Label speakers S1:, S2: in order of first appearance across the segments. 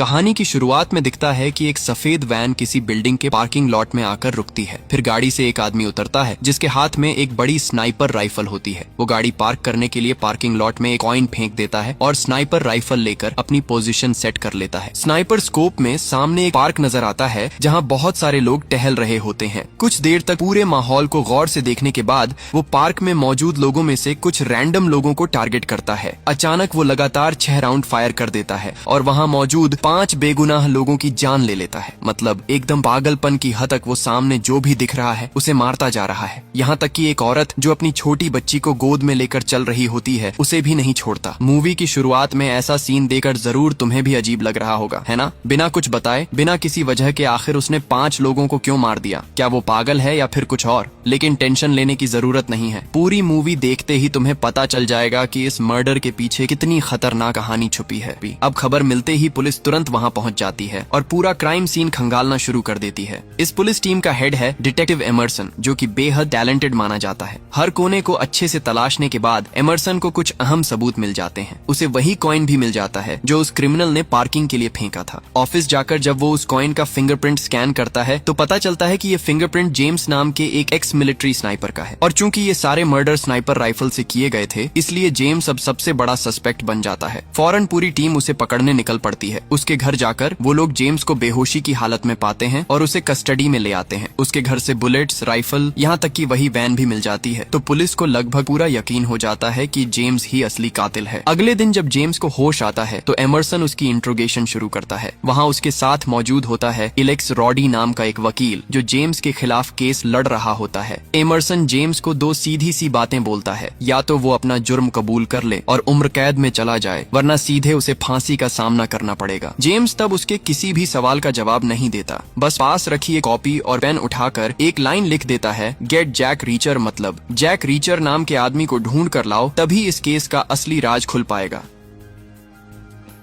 S1: कहानी की शुरुआत में दिखता है कि एक सफेद वैन किसी बिल्डिंग के पार्किंग लॉट में आकर रुकती है। फिर गाड़ी से एक आदमी उतरता है जिसके हाथ में एक बड़ी स्नाइपर राइफल होती है। वो गाड़ी पार्क करने के लिए पार्किंग लॉट में एक कॉइन फेंक देता है और स्नाइपर राइफल लेकर अपनी पोजीशन सेट कर लेता है। स्नाइपर स्कोप में सामने एक पार्क नजर आता है जहाँ बहुत सारे लोग टहल रहे होते हैं। कुछ देर तक पूरे माहौल को गौर से देखने के बाद वो पार्क में मौजूद लोगों में से कुछ रैंडम लोगों को टारगेट करता है। अचानक वो लगातार 6 राउंड फायर कर देता है और वहाँ मौजूद 5 बेगुनाह लोगों की जान ले लेता है। मतलब एकदम पागलपन की हद तक वो सामने जो भी दिख रहा है उसे मारता जा रहा है। यहाँ तक कि एक औरत जो अपनी छोटी बच्ची को गोद में लेकर चल रही होती है उसे भी नहीं छोड़ता। मूवी की शुरुआत में ऐसा सीन देखकर जरूर तुम्हें भी अजीब लग रहा होगा, है ना? बिना कुछ बताए, बिना किसी वजह के आखिर उसने 5 लोगों को क्यों मार दिया? क्या वो पागल है या फिर कुछ और? लेकिन टेंशन लेने की जरूरत नहीं है। पूरी मूवी देखते ही तुम्हें पता चल जाएगा कि इस मर्डर के पीछे कितनी खतरनाक कहानी छुपी है। अब खबर मिलते ही पुलिस तुरंत वहाँ पहुँच जाती है और पूरा क्राइम सीन खंगालना शुरू कर देती है। इस पुलिस टीम का हेड है डिटेक्टिव एमरसन, जो कि बेहद टैलेंटेड माना जाता है। हर कोने को अच्छे से तलाशने के बाद एमरसन को कुछ अहम सबूत मिल जाते हैं। उसे वही कॉइन भी मिल जाता है जो उस क्रिमिनल ने पार्किंग के लिए फेंका था। ऑफिस जाकर जब वो उस कॉइन का फिंगरप्रिंट स्कैन करता है तो पता चलता है कि ये फिंगरप्रिंट जेम्स नाम के एक एक्स मिलिट्री स्नाइपर का है। और चूंकि ये सारे मर्डर स्नाइपर राइफल से किए गए थे, इसलिए जेम्स अब सबसे बड़ा सस्पेक्ट बन जाता है। फौरन पूरी टीम उसे पकड़ने निकल पड़ती है। उसके घर जाकर वो लोग जेम्स को बेहोशी की हालत में पाते हैं और उसे कस्टडी में ले आते हैं। उसके घर से बुलेट्स, राइफल, यहाँ तक कि वही वैन भी मिल जाती है। तो पुलिस को लगभग पूरा यकीन हो जाता है कि जेम्स ही असली कातिल है। अगले दिन जब जेम्स को होश आता है तो एमरसन उसकी इंट्रोगेशन शुरू करता है। वहाँ उसके साथ मौजूद होता है एलेक्स रॉडी नाम का एक वकील जो जेम्स के खिलाफ केस लड़ रहा होता है। एमरसन जेम्स को 2 सीधी सी बातें बोलता है, या तो वो अपना जुर्म कबूल कर ले और उम्र कैद में चला जाए, वरना सीधे उसे फांसी का सामना करना पड़ेगा। जेम्स तब उसके किसी भी सवाल का जवाब नहीं देता, बस पास रखी एक कॉपी और पेन उठाकर एक लाइन लिख देता है, गेट जैक रीचर, मतलब जैक रीचर नाम के आदमी को ढूंढ कर लाओ, तभी इस केस का असली राज खुल पाएगा।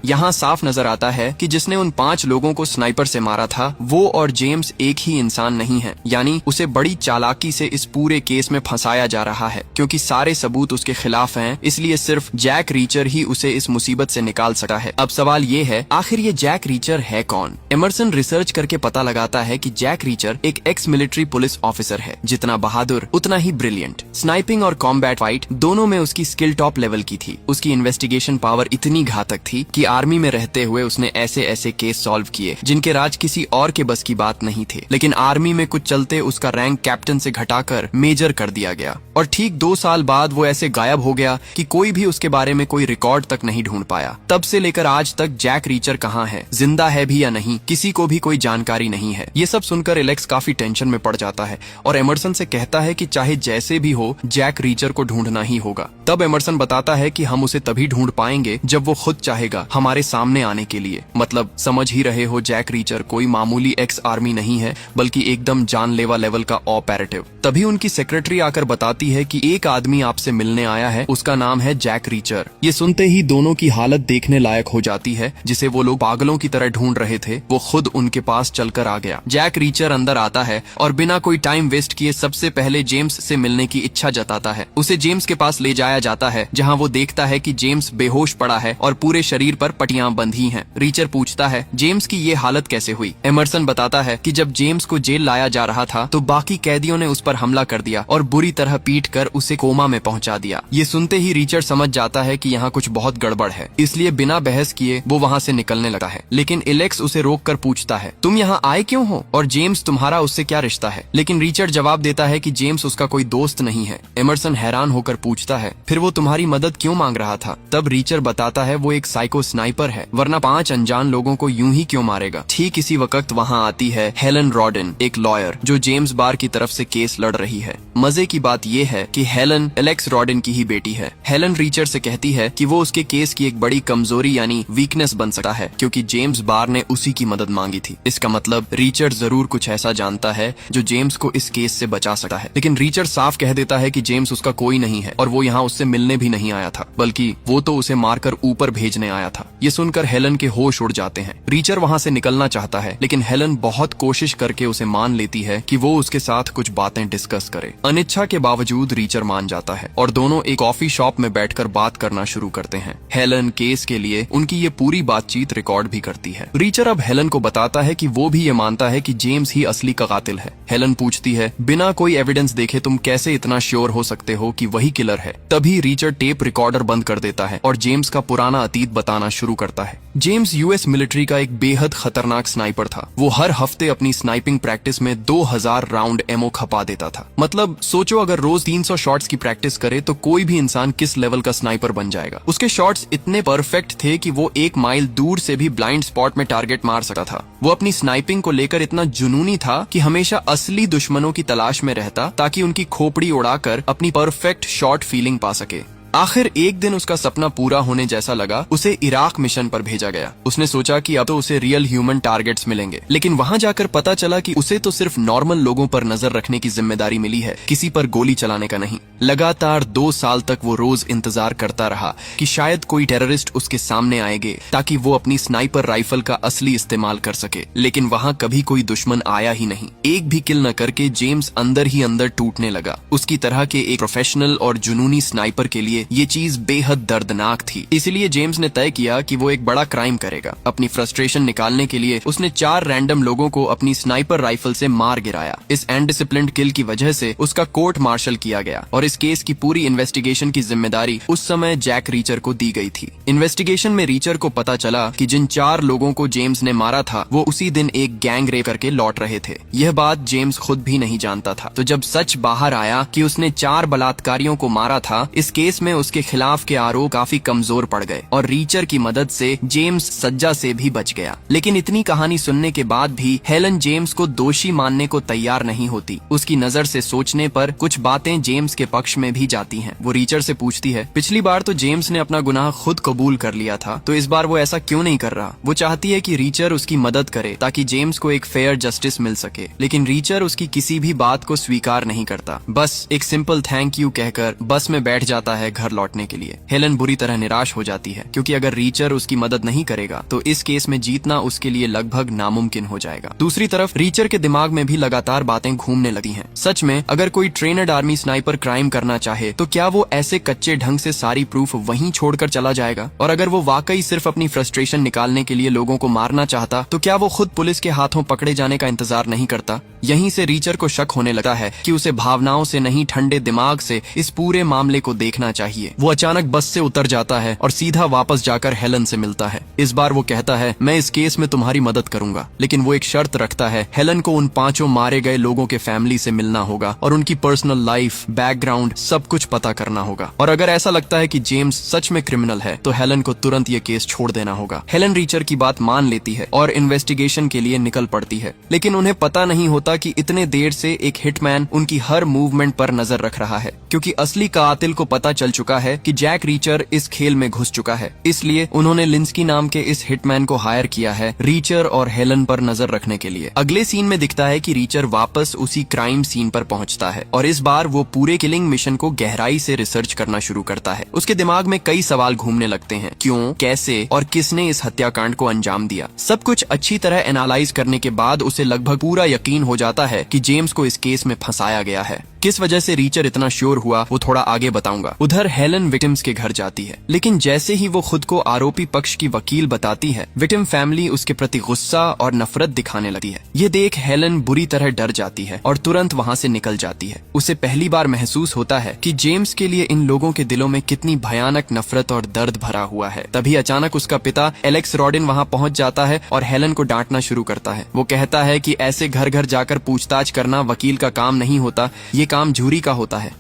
S1: यहाँ साफ नजर आता है कि जिसने उन 5 लोगों को स्नाइपर से मारा था वो और जेम्स एक ही इंसान नहीं है। यानी उसे बड़ी चालाकी से इस पूरे केस में फंसाया जा रहा है। क्योंकि सारे सबूत उसके खिलाफ हैं, इसलिए सिर्फ जैक रीचर ही उसे इस मुसीबत से निकाल सकता है। अब सवाल ये है, आखिर ये जैक रीचर है कौन? एमरसन रिसर्च करके पता लगाता है कि जैक रीचर एक एक्स मिलिट्री पुलिस ऑफिसर है। जितना बहादुर उतना ही ब्रिलियंट। स्नाइपिंग और कॉम्बैट फाइट दोनों में उसकी स्किल टॉप लेवल की थी। उसकी इन्वेस्टिगेशन पावर इतनी घातक थी कि आर्मी में रहते हुए उसने ऐसे ऐसे केस सॉल्व किए जिनके राज किसी और के बस की बात नहीं थे। लेकिन आर्मी में कुछ चलते उसका रैंक कैप्टन से घटाकर मेजर कर दिया गया और ठीक 2 साल बाद वो ऐसे गायब हो गया कि कोई भी उसके बारे में कोई रिकॉर्ड तक नहीं ढूंढ पाया। तब से लेकर आज तक जैक रीचर कहाँ है, जिंदा है भी या नहीं, किसी को भी कोई जानकारी नहीं है। ये सब सुनकर एलेक्स काफी टेंशन में पड़ जाता है और एमरसन से कहता है कि चाहे जैसे भी हो जैक रीचर को ढूंढना ही होगा। तब एमरसन बताता है कि हम उसे तभी ढूंढ पाएंगे जब वो खुद चाहेगा हमारे सामने आने के लिए। मतलब समझ ही रहे हो, जैक रीचर कोई मामूली एक्स आर्मी नहीं है बल्कि एकदम जानलेवा लेवल का ऑपरेटिव। तभी उनकी सेक्रेटरी आकर बताती है कि एक आदमी आपसे मिलने आया है, उसका नाम है जैक रीचर। ये सुनते ही दोनों की हालत देखने लायक हो जाती है। जिसे वो लोग पागलों की तरह ढूंढ रहे थे वो खुद उनके पास चलकर आ गया। जैक रीचर अंदर आता है और बिना कोई टाइम वेस्ट किए सबसे पहले जेम्स से मिलने की इच्छा जताता है। उसे जेम्स के पास ले जाया जाता है जहाँ वो देखता है कि जेम्स बेहोश पड़ा है और पूरे शरीर पर पट्टियां बंधी हैं। रीचर पूछता है जेम्स की ये हालत कैसे हुई? एमरसन बताता है कि जब जेम्स को जेल लाया जा रहा था तो बाकी कैदियों ने उस पर हमला कर दिया और बुरी तरह पीट कर उसे कोमा में पहुंचा दिया। ये सुनते ही रीचर समझ जाता है कि यहाँ कुछ बहुत गड़बड़ है, इसलिए बिना बहस किए वो वहाँ से निकलने लगा है। लेकिन एलेक्स उसे रोक कर पूछता है, तुम यहाँ आए क्यों हो और जेम्स तुम्हारा उससे क्या रिश्ता है? लेकिन रीचर जवाब देता है कि जेम्स उसका कोई दोस्त नहीं है। एमरसन हैरान होकर पूछता है, फिर वो तुम्हारी मदद क्यों मांग रहा था? तब रीचर बताता है वो एक साइको स्नाइपर है, वरना 5 अनजान लोगों को यूं ही क्यों मारेगा। ठीक इसी वक्त वहाँ आती है हेलन रॉडन, एक लॉयर जो जेम्स बार की तरफ से केस लड़ रही है। मजे की बात ये है कि हेलन एलेक्स रॉडन की ही बेटी है। हेलन रीचर से कहती है कि वो उसके केस की एक बड़ी कमजोरी यानी वीकनेस बन सकता है क्योंकि जेम्स बार ने उसी की मदद मांगी थी। इसका मतलब रीचर जरूर कुछ ऐसा जानता है जो जेम्स को इस केस से बचा सकता है। लेकिन रीचर साफ कह देता है कि जेम्स उसका कोई नहीं है और वो यहाँ उससे मिलने भी नहीं आया था, बल्कि वो तो उसे मारकर ऊपर भेजने आया था। था। ये सुनकर हेलन के होश उड़ जाते हैं। रीचर वहाँ से निकलना चाहता है, लेकिन हेलन बहुत कोशिश करके उसे मान लेती है कि वो उसके साथ कुछ बातें डिस्कस करे। अनिच्छा के बावजूद रीचर मान जाता है और दोनों एक कॉफी शॉप में बैठकर बात करना शुरू करते हैं। हेलन केस के लिए उनकी ये पूरी बातचीत रिकॉर्ड भी करती है। रीचर अब हेलन को बताता है कि वो भी ये मानता है कि जेम्स ही असली का कातिल है। हेलन पूछती है, बिना कोई एविडेंस देखे तुम कैसे इतना श्योर हो सकते हो कि वही किलर है? तभी रीचर टेप रिकॉर्डर बंद कर देता है और जेम्स का पुराना अतीत बताना शुरू करता है। जेम्स यूएस मिलिट्री का एक बेहद खतरनाक स्नाइपर था। वो हर हफ्ते अपनी स्नाइपिंग प्रैक्टिस में 2000 राउंड एमओ खपा देता था। मतलब सोचो, अगर रोज 300 शॉट्स की प्रैक्टिस करे तो कोई भी इंसान किस लेवल का स्नाइपर बन जाएगा। उसके शॉट्स इतने परफेक्ट थे कि वो 1 माइल दूर से भी ब्लाइंड स्पॉट में टारगेट मार सकता था। वो अपनी स्नाइपिंग को लेकर इतना जुनूनी था कि हमेशा असली दुश्मनों की तलाश में रहता ताकि उनकी खोपड़ी उड़ाकर अपनी परफेक्ट शॉट फीलिंग पा सके। आखिर एक दिन उसका सपना पूरा होने जैसा लगा। उसे इराक मिशन पर भेजा गया। उसने सोचा कि अब तो उसे रियल ह्यूमन टारगेट्स मिलेंगे, लेकिन वहां जाकर पता चला कि उसे तो सिर्फ नॉर्मल लोगों पर नजर रखने की जिम्मेदारी मिली है, किसी पर गोली चलाने का नहीं। लगातार 2 साल तक वो रोज इंतजार करता रहा कि शायद कोई टेररिस्ट उसके सामने आएंगे ताकि वो अपनी स्नाइपर राइफल का असली इस्तेमाल कर सके, लेकिन वहां कभी कोई दुश्मन आया ही नहीं। एक भी किल न करके जेम्स अंदर ही अंदर टूटने लगा। उसकी तरह के एक प्रोफेशनल और जुनूनी स्नाइपर के लिए ये चीज बेहद दर्दनाक थी। इसलिए जेम्स ने तय किया कि वो एक बड़ा क्राइम करेगा। अपनी फ्रस्ट्रेशन निकालने के लिए उसने 4 रैंडम लोगों को अपनी स्नाइपर राइफल से मार गिराया। इस अनडिसिप्लिन्ड किल की वजह से उसका कोर्ट मार्शल किया गया और इस केस की पूरी इन्वेस्टिगेशन की जिम्मेदारी उस समय जैक रीचर को दी गई थी। इन्वेस्टिगेशन में रीचर को पता चला कि जिन 4 लोगों को जेम्स ने मारा था वो उसी दिन एक गैंग रेप करके लौट रहे थे। यह बात जेम्स खुद भी नहीं जानता था। तो जब सच बाहर आया कि उसने 4 बलात्कारियों को मारा था, इस केस में उसके खिलाफ के आरोप काफी कमजोर पड़ गए और रीचर की मदद से जेम्स सज्जा से भी बच गया। लेकिन इतनी कहानी सुनने के बाद भी हेलन जेम्स को दोषी मानने को तैयार नहीं होती। उसकी नजर से सोचने पर कुछ बातें जेम्स के पक्ष में भी जाती हैं। वो रीचर से पूछती है, पिछली बार तो जेम्स ने अपना गुनाह खुद कबूल कर लिया था, तो इस बार वो ऐसा क्यों नहीं कर रहा? वो चाहती है कि रीचर उसकी मदद करे ताकि जेम्स को एक फेयर जस्टिस मिल सके, लेकिन रीचर उसकी किसी भी बात को स्वीकार नहीं करता। बस एक सिंपल थैंक यू कहकर बस में बैठ जाता है घर लौटने के लिए। हेलन बुरी तरह निराश हो जाती है, क्योंकि अगर रीचर उसकी मदद नहीं करेगा तो इस केस में जीतना उसके लिए लगभग नामुमकिन हो जाएगा। दूसरी तरफ रीचर के दिमाग में भी लगातार बातें घूमने लगी हैं। सच में अगर कोई ट्रेनड आर्मी स्नाइपर क्राइम करना चाहे तो क्या वो ऐसे कच्चे ढंग से सारी प्रूफ वहीं छोड़कर चला जाएगा? और अगर वो वाकई सिर्फ अपनी फ्रस्ट्रेशन निकालने के लिए लोगों को मारना चाहता तो क्या वो खुद पुलिस के हाथों पकड़े जाने का इंतजार नहीं करता? यहीं से रीचर को शक होने लगता है कि उसे भावनाओं से नहीं, ठंडे दिमाग से इस पूरे मामले को देखना चाहिए। वो अचानक बस से उतर जाता है और सीधा वापस जाकर हेलन से मिलता है। इस बार वो कहता है, मैं इस केस में तुम्हारी मदद करूंगा, लेकिन वो एक शर्त रखता है। हेलन को उन 5 मारे गए लोगों के फैमिली से मिलना होगा और उनकी पर्सनल लाइफ, बैकग्राउंड सब कुछ पता करना होगा। और अगर ऐसा लगता है कि जेम्स सच में क्रिमिनल है तो हेलन को तुरंत ये केस छोड़ देना होगा। हेलन रीचर की बात मान लेती है और इन्वेस्टिगेशन के लिए निकल पड़ती है, लेकिन उन्हें पता नहीं होता कि इतने देर से एक हिटमैन उनकी हर मूवमेंट पर नजर रख रहा है, क्योंकि असली कातिल को पता चल चुका है कि जैक रीचर इस खेल में घुस चुका है। इसलिए उन्होंने लिंस्की नाम के इस हिटमैन को हायर किया है रीचर और हेलन पर नजर रखने के लिए। अगले सीन में दिखता है कि रीचर वापस उसी क्राइम सीन पर पहुंचता है और इस बार वो पूरे किलिंग मिशन को गहराई से रिसर्च करना शुरू करता है। उसके दिमाग में कई सवाल घूमने लगते हैं, क्यों, कैसे और किसने इस हत्याकांड को अंजाम दिया। सब कुछ अच्छी तरह एनालाइज करने के बाद उसे लगभग पूरा यकीन हो जाता है कि जेम्स को इस केस में फंसाया गया है। किस वजह से रीचर इतना श्योर हुआ वो थोड़ा आगे बताऊंगा। उधर हेलन विक्टिम्स के घर जाती है, लेकिन जैसे ही वो खुद को आरोपी पक्ष की वकील बताती है, विक्टिम फैमिली उसके प्रति गुस्सा और नफरत दिखाने लगती है। ये देख हेलन बुरी तरह डर जाती है और तुरंत वहाँ से निकल जाती है। उसे पहली बार महसूस होता है कि जेम्स के लिए इन लोगों के दिलों में कितनी भयानक नफरत और दर्द भरा हुआ है। तभी अचानक उसका पिता एलेक्स रॉडिन वहाँ पहुँच जाता है और हेलन को डांटना शुरू करता है। वो कहता है कि ऐसे घर घर जाकर पूछताछ करना वकील का काम नहीं होता, ये काम झूरी का होता है।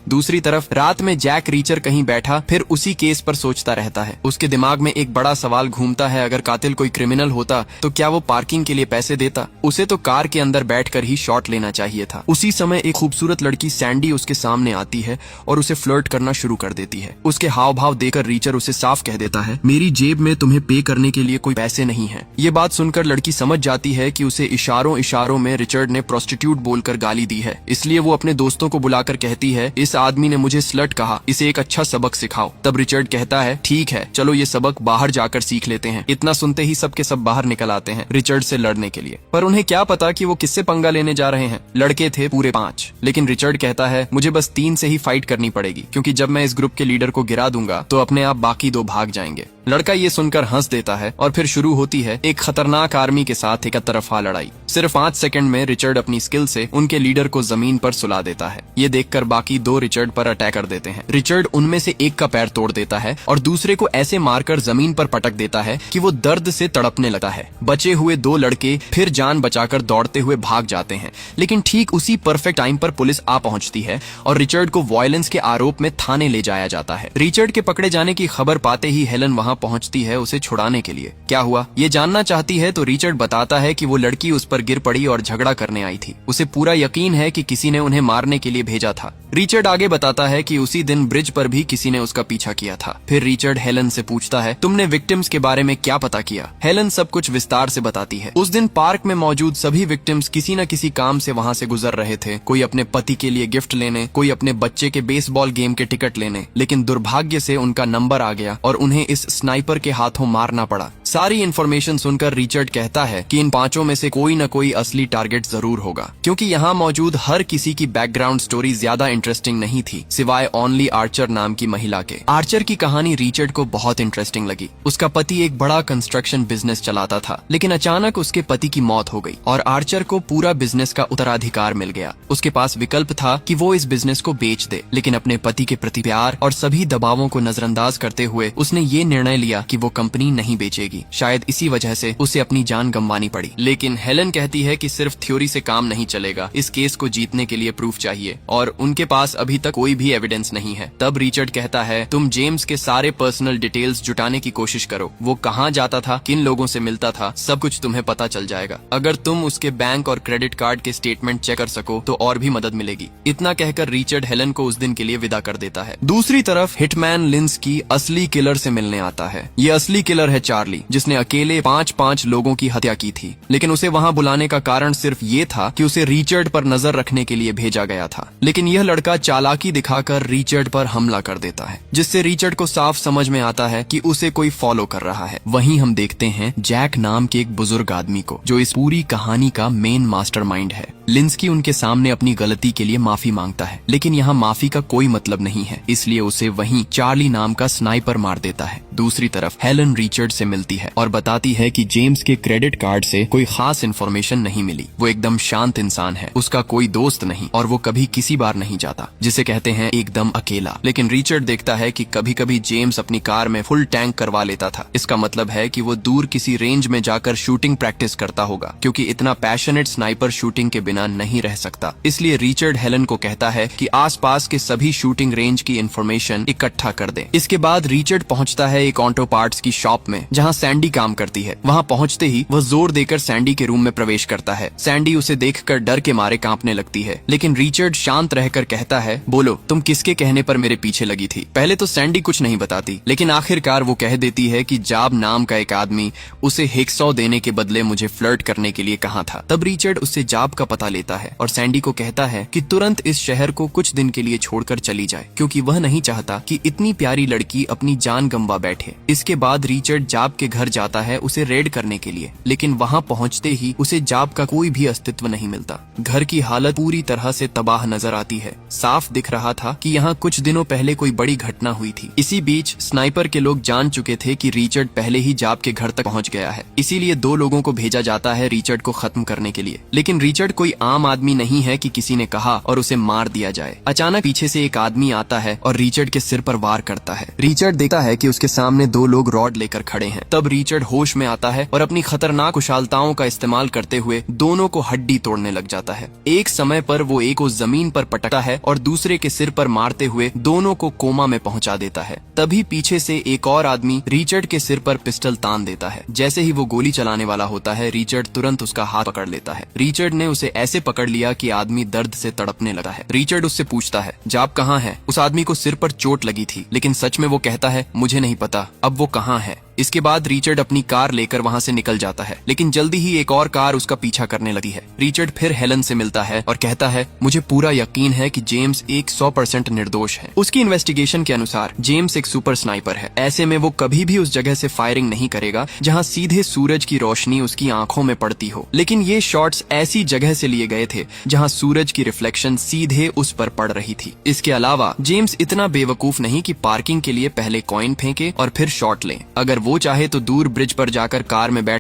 S1: दूसरी तरफ रात में जैक रीचर कहीं बैठा फिर उसी केस पर सोचता रहता है। उसके दिमाग में एक बड़ा सवाल घूमता है, अगर कातिल कोई क्रिमिनल होता तो क्या वो पार्किंग के लिए पैसे देता? उसे तो कार के अंदर बैठकर ही शॉट लेना चाहिए था। उसी समय एक खूबसूरत लड़की सैंडी उसके सामने आती है और उसे फ्लर्ट करना शुरू कर देती है। उसके हाव भाव देखकर रीचर उसे साफ कह देता है, मेरी जेब में तुम्हें पे करने के लिए कोई पैसे नहीं है। ये बात सुनकर लड़की समझ जाती है कि उसे इशारों इशारों में रिचर्ड ने प्रोस्टिट्यूट बोलकर गाली दी है, इसलिए वो अपने दोस्तों को बुलाकर कहती है, इस आदमी ने मुझे स्लट कहा, इसे एक अच्छा सबक सिखाओ। तब रिचर्ड कहता है, ठीक है, चलो ये सबक बाहर जाकर सीख लेते हैं। इतना सुनते ही सबके सब बाहर निकल आते हैं रिचर्ड से लड़ने के लिए, पर उन्हें क्या पता कि वो किससे पंगा लेने जा रहे हैं। लड़के थे पूरे 5, लेकिन रिचर्ड कहता है, मुझे बस 3 से ही फाइट करनी पड़ेगी, क्योंकि जब मैं इस ग्रुप के लीडर को गिरा दूंगा तो अपने आप बाकी 2 भाग जाएंगे। लड़का ये सुनकर हंस देता है और फिर शुरू होती है एक खतरनाक आर्मी के साथ एक तरफा लड़ाई। सिर्फ 5 सेकंड में रिचर्ड अपनी स्किल से उनके लीडर को जमीन पर सुला देता है। ये देखकर बाकी 2 रिचर्ड पर अटैक कर देते हैं। रिचर्ड उनमें से एक का पैर तोड़ देता है और दूसरे को ऐसे मारकर जमीन पर पटक देता है कि वो दर्द से तड़पने लगता है। बचे हुए 2 लड़के फिर जान बचाकर दौड़ते हुए भाग जाते हैं, लेकिन ठीक उसी परफेक्ट टाइम पर पुलिस आ पहुंचती है और रिचर्ड को वायलेंस के आरोप में थाने ले जाया जाता है। रिचर्ड के पकड़े जाने की खबर पाते ही हेलन वहां पहुंचती है उसे छुड़ाने के लिए। क्या हुआ ये जानना चाहती है तो रिचर्ड बताता है कि वो लड़की उस पर गिर पड़ी और झगड़ा करने आई थी। उसे पूरा यकीन है कि किसी ने उन्हें मारने के लिए भेजा था। रिचर्ड आगे बताता है कि उसी दिन ब्रिज पर भी किसी ने उसका पीछा किया था। फिर रिचर्ड हेलन से पूछता है, तुमने विक्टिम्स के बारे में क्या पता किया? हेलन सब कुछ विस्तार से बताती है। उस दिन पार्क में मौजूद सभी विक्टिम्स किसी न किसी काम से वहाँ से गुजर रहे थे। कोई अपने पति के लिए गिफ्ट लेने, कोई अपने बच्चे के बेसबॉल गेम के टिकट लेने, लेकिन दुर्भाग्य से उनका नंबर आ गया और उन्हें इस स्नाइपर के हाथों मारना पड़ा। सारी इन्फॉर्मेशन सुनकर रिचर्ड कहता है कि इन 5 में से कोई न कोई असली टारगेट जरूर होगा, क्योंकि यहाँ मौजूद हर किसी की बैकग्राउंड स्टोरी ज्यादा इंटरेस्टिंग नहीं थी सिवाय ओनली आर्चर नाम की महिला के। आर्चर की कहानी रिचर्ड को बहुत इंटरेस्टिंग लगी। उसका पति एक बड़ा कंस्ट्रक्शन बिजनेस चलाता था, लेकिन अचानक उसके पति की मौत हो गई और आर्चर को पूरा बिजनेस का उत्तराधिकार मिल गया। उसके पास विकल्प था कि वो इस बिजनेस को बेच दे, लेकिन अपने पति के प्रति प्यार और सभी दबावों को नजरअंदाज करते हुए उसने ये निर्णय लिया कि वो कंपनी नहीं बेचेगी। शायद इसी वजह से उसे अपनी जान गंवानी पड़ी। लेकिन हेलन कहती है कि सिर्फ थ्योरी से काम नहीं चलेगा, इस केस को जीतने के लिए प्रूफ चाहिए और उनके पास अभी तक कोई भी एविडेंस नहीं है। तब रिचर्ड कहता है, तुम जेम्स के सारे पर्सनल डिटेल्स जुटाने की कोशिश करो। वो कहाँ जाता था, किन लोगों से मिलता था, सब कुछ तुम्हें पता चल जाएगा। अगर तुम उसके बैंक और क्रेडिट कार्ड के स्टेटमेंट चेक कर सको तो और भी मदद मिलेगी। इतना कहकर रिचर्ड हेलन को उस दिन के लिए विदा कर देता है। दूसरी तरफ हिटमैन लिंस्की असली किलर से मिलने आता है। ये असली किलर है चार्ली, जिसने अकेले 5 लोगों की हत्या की थी। लेकिन उसे वहां बुलाने का कारण सिर्फ ये था कि उसे रिचर्ड पर नजर रखने के लिए भेजा गया था। लेकिन यह लड़का चालाकी दिखाकर रिचर्ड पर हमला कर देता है, जिससे रिचर्ड को साफ समझ में आता है कि उसे कोई फॉलो कर रहा है। वहीं हम देखते हैं जैक नाम के एक बुजुर्ग आदमी को, जो इस पूरी कहानी का मेन मास्टरमाइंड है। लिंस्की उनके सामने अपनी गलती के लिए माफी मांगता है, लेकिन यहाँ माफी का कोई मतलब नहीं है, इसलिए उसे वहीं चार्ली नाम का स्नाइपर मार देता है। दूसरी तरफ हेलन रिचर्ड से मिलती है और बताती है कि जेम्स के क्रेडिट कार्ड से कोई खास इन्फॉर्मेशन नहीं मिली। वो एकदम शांत इंसान है, उसका कोई दोस्त नहीं और वो कभी किसी बार नहीं जाता, जिसे कहते हैं एकदम अकेला। लेकिन रिचर्ड देखता है कि कभी कभी जेम्स अपनी कार में फुल टैंक करवा लेता था। इसका मतलब है कि वो दूर किसी रेंज में जाकर शूटिंग प्रैक्टिस करता होगा, क्योंकि इतना पैशनेट स्नाइपर शूटिंग के बिना नहीं रह सकता। इसलिए रिचर्ड हेलन को कहता है कि आसपास के सभी शूटिंग रेंज की इन्फॉर्मेशन इकट्ठा कर दे। इसके बाद रिचर्ड पहुंचता है एक ऑटो पार्ट्स की शॉप में, जहां सैंडी काम करती है। वहां पहुंचते ही वह जोर देकर सैंडी के रूम में प्रवेश करता है। सैंडी उसे देखकर डर के मारे कांपने लगती है, लेकिन रिचर्ड शांत रहकर कहता है, बोलो तुम किसके कहने पर मेरे पीछे लगी थी? पहले तो सैंडी कुछ नहीं बताती, लेकिन आखिरकार वो कह देती है कि जाब नाम का एक आदमी उसे 100 देने के बदले मुझे फ्लर्ट करने के लिए कहा था। तब रिचर्ड उससे जाब का पता लेता है और सैंडी को कहता है कि तुरंत इस शहर को कुछ दिन के लिए छोड़कर चली जाए, क्योंकि वह नहीं चाहता कि इतनी प्यारी लड़की अपनी जान गंवा बैठे। इसके बाद रिचर्ड जाब के घर जाता है उसे रेड करने के लिए, लेकिन वहां पहुंचते ही उसे जाब का कोई भी अस्तित्व नहीं मिलता। घर की हालत पूरी तरह से तबाह नजर आती है। साफ दिख रहा था कि यहाँ कुछ दिनों पहले कोई बड़ी घटना हुई थी। इसी बीच स्नाइपर के लोग जान चुके थे कि रिचर्ड पहले ही जाब के घर तक पहुंच गया है, इसीलिए 2 लोगों को भेजा जाता है रिचर्ड को खत्म करने के लिए। लेकिन रिचर्ड कोई आम आदमी नहीं है कि किसी ने कहा और उसे मार दिया जाए। अचानक पीछे से एक आदमी आता है और रिचर्ड के सिर पर वार करता है। रिचर्ड देखता है कि उसके सामने 2 लोग रॉड लेकर खड़े हैं। तब रिचर्ड होश में आता है और अपनी खतरनाक कुशलताओं का इस्तेमाल करते हुए दोनों को हड्डी तोड़ने लग जाता है। एक समय पर वो एक को जमीन पर पटकता है और दूसरे के सिर पर मारते हुए दोनों को कोमा में पहुंचा देता है। तभी पीछे से एक और आदमी रिचर्ड के सिर पर पिस्टल तान देता है। जैसे ही वो गोली चलाने वाला होता है, रिचर्ड तुरंत उसका हाथ पकड़ लेता है। रिचर्ड ने उसे ऐसे पकड़ लिया कि आदमी दर्द से तड़पने लगा है। रिचर्ड उससे पूछता है, जाब कहाँ है? उस आदमी को सिर पर चोट लगी थी, लेकिन सच में वो कहता है, मुझे नहीं पता अब वो कहाँ है। इसके बाद रिचर्ड अपनी कार लेकर वहां से निकल जाता है, लेकिन जल्दी ही एक और कार उसका पीछा करने लगती है। रिचर्ड फिर हेलन से मिलता है और कहता है, मुझे पूरा यकीन है कि जेम्स एक 100% निर्दोष है। उसकी इन्वेस्टिगेशन के अनुसार जेम्स एक सुपर स्नाइपर है। ऐसे में वो कभी भी उस जगह से फायरिंग नहीं करेगा जहां सीधे सूरज की रोशनी उसकी आंखों में पड़ती हो। लेकिन ये शॉट्स ऐसी जगह से लिए गए थे जहां सूरज की रिफ्लेक्शन सीधे उस पर पड़ रही थी। इसके अलावा जेम्स इतना बेवकूफ नहीं कि पार्किंग के लिए पहले कॉइन फेंके और फिर शॉट ले। अगर वो चाहे तो दूर ब्रिज पर जाकर कार में बैठ